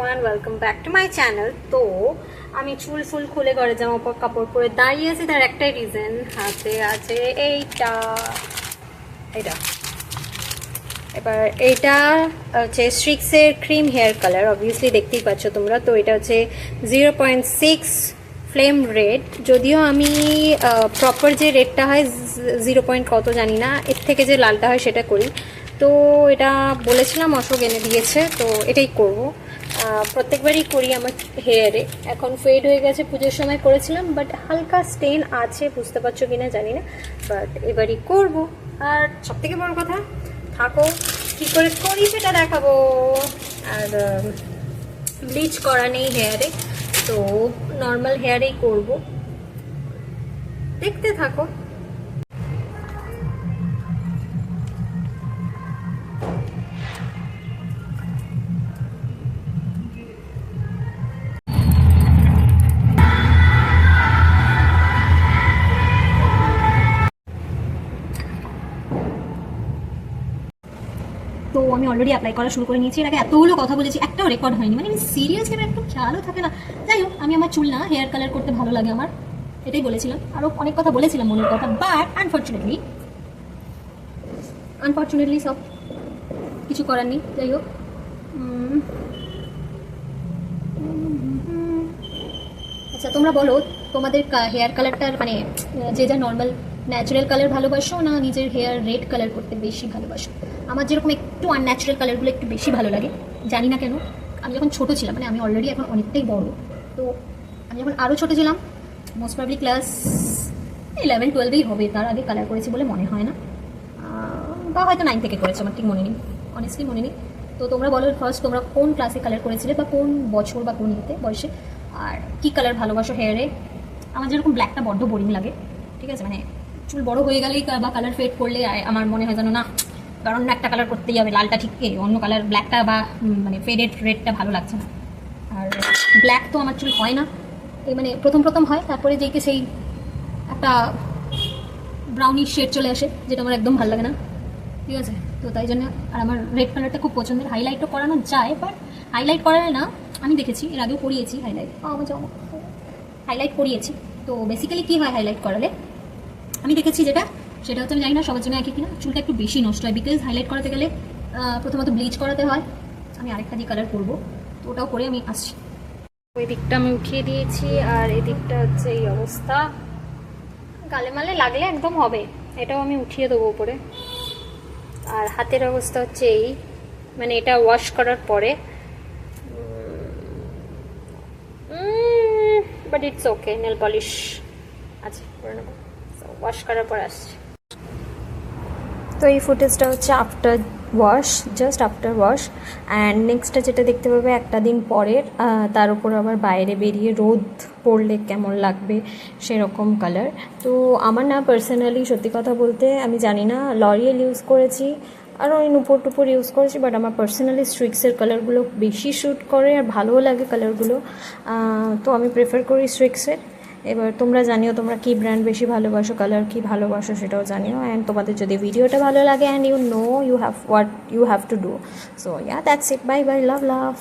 Everyone, welcome back to my channel. তো আমি চুল ফুল খুলে ঘরে জামা কাপড় পরে দাঁড়িয়ে আছি, তার একটাই রিজন, হাতে আছে এইটা। এবার এইটা হচ্ছে স্ট্রিক্সের ক্রিম হেয়ার কালার, অবভিয়াসলি দেখতেই পাচ্ছ তোমরা। তো এটা হচ্ছে 0.6 ফ্লেম রেড। যদিও আমি প্রপার যে রেডটা হয় 0 পয়েন্ট কত জানি না, এর থেকে যে লালটা হয় সেটা করি। তো এটা বলেছিলাম, অশোক এনে দিয়েছে, তো এটাই করব। প্রত্যেকবারই করি আমার হেয়ারে। এখন ফেড হয়ে গেছে, পুজোর সময় করেছিলাম, বাট হালকা স্টেন আছে, বুঝতে পারছো কিনা জানি না, বাট এবারই করব। আর সবথেকে বড় কথা, থাকো, কী করে করি সেটা দেখাবো। আর ব্লিচ করা নেই হেয়ারে, তো নর্মাল হেয়ারেই করব, দেখতে থাকো। তো আমি অলরেডি অ্যাপ্লাই করা শুরু করে নিয়েছি। এর আগে এতগুলো কথা বলেছি, একটাও রেকর্ড হয়নি, মানে আমি সিরিয়াসলি আমার একটু খেয়ালও থাকে না। যাই হোক, আমি আমার চুল না হেয়ার কালার করতে ভালো লাগে আমার, এটাই বলেছিলাম। আরও অনেক কথা বলেছিলাম মনের কথা, বাট আনফর্চুনেটলি সব কিছু করার নেই। যাই হোক, আচ্ছা তোমরা বলো, তোমাদের হেয়ার কালারটার মানে যে যা নর্মাল ন্যাচারাল কালার ভালোবাসো, না নিজের হেয়ার রেড কালার করতে বেশি ভালোবাসো? আমার যেরকম একটু আনন্যাচারাল কালারগুলো একটু বেশি ভালো লাগে, জানি না কেন। আমি যখন ছোটো ছিলাম, মানে আমি অলরেডি এখন অনেকটাই বড়, তো আমি যখন আরও ছোটো ছিলাম, মোস্ট প্রবলি ক্লাস 11-12 হবে, তার আগে কালার করেছি বলে মনে হয় না, বা হয়তো 9 থেকে করেছি, আমার ঠিক মনে নেই, অনেস্টলি মনে নেই। তো তোমরা বলো, ফার্স্ট তোমরা কোন ক্লাসে কালার করেছিলে, বা কোন বছর বা কোন ইয়েতে বয়সে, আর কী কালার ভালোবাসো হেয়ারে? আমার যেরকম ব্ল্যাকটা বড্ড বোরিং লাগে, ঠিক আছে, মানে চুল বড় হয়ে গেলেই বা কালার ফেড করলে আমার মনে হয় যেন না, কারণ একটা কালার করতেই হবে, লালটা ঠিক, অন্য কালার ব্ল্যাকটা বা মানে ফেডেড রেডটা ভালো লাগছে না। আর ব্ল্যাক তো আমার চুল হয় না, এই মানে প্রথম হয়, তারপরে যেইকে সেই একটা ব্রাউনিশ শেড চলে আসে, যেটা আমার একদম ভালো লাগে না, ঠিক আছে। তো তাই জন্য, আর আমার রেড কালারটা খুব পছন্দের। হাইলাইটও করানো যায়, বাট হাইলাইট করালে না, আমি দেখেছি, এর আগেও করিয়েছি হাইলাইট করিয়েছি। তো বেসিক্যালি কী হয় হাইলাইট করালে, আমি দেখেছি সেটা হচ্ছে, আমি জানি না সবার জন্য একই কিনা, চুলটা একটু বেশি নষ্ট হয়, বিকজ হাইলাইট করাতে গেলে প্রথমত ব্লিচ করাতে হয়। আমি আরেকটা দিয়ে কালার করবো, তো ওটাও করে আমি আসছি। ওই দিকটা আমি উঠিয়ে দিয়েছি, আর এই দিকটা হচ্ছে এই অবস্থা, গালে মালে লাগলে একদম হবে, এটাও আমি উঠিয়ে দেবো উপরে। আর হাতের অবস্থা হচ্ছে এই, মানে এটা ওয়াশ করার পরে, but it's okay, nail polish আছে, করে নেবো, ওয়াশ করার পর আসছে। তো এই ফুটেজটা হচ্ছে after wash, just after wash. And নেক্সটটা যেটা দেখতে পাবে একটা দিন পরের, তার উপর আবার বাইরে বেরিয়ে রোদ পড়লে কেমন লাগবে সেরকম কালার। তো আমার না পার্সোনালি, সত্যি কথা বলতে, আমি জানি না, লরিয়েল ইউজ করেছি, আরও ওই নুপুর টুপুর ইউজ করেছি, বাট আমার পার্সোনালি স্ট্রিক্সের কালারগুলো বেশি শ্যুট করে আর ভালোও লাগে কালারগুলো, তো আমি প্রেফার করি স্ট্রিক্সের। এবার তোমরা জানিও তোমরা কী ব্র্যান্ড বেশি ভালোবাসো, কালার কী ভালোবাসো সেটাও জানিও। অ্যান্ড তোমাদের যদি ভিডিওটা ভালো লাগে, and you have what you have to do, so that's it, bye bye, love.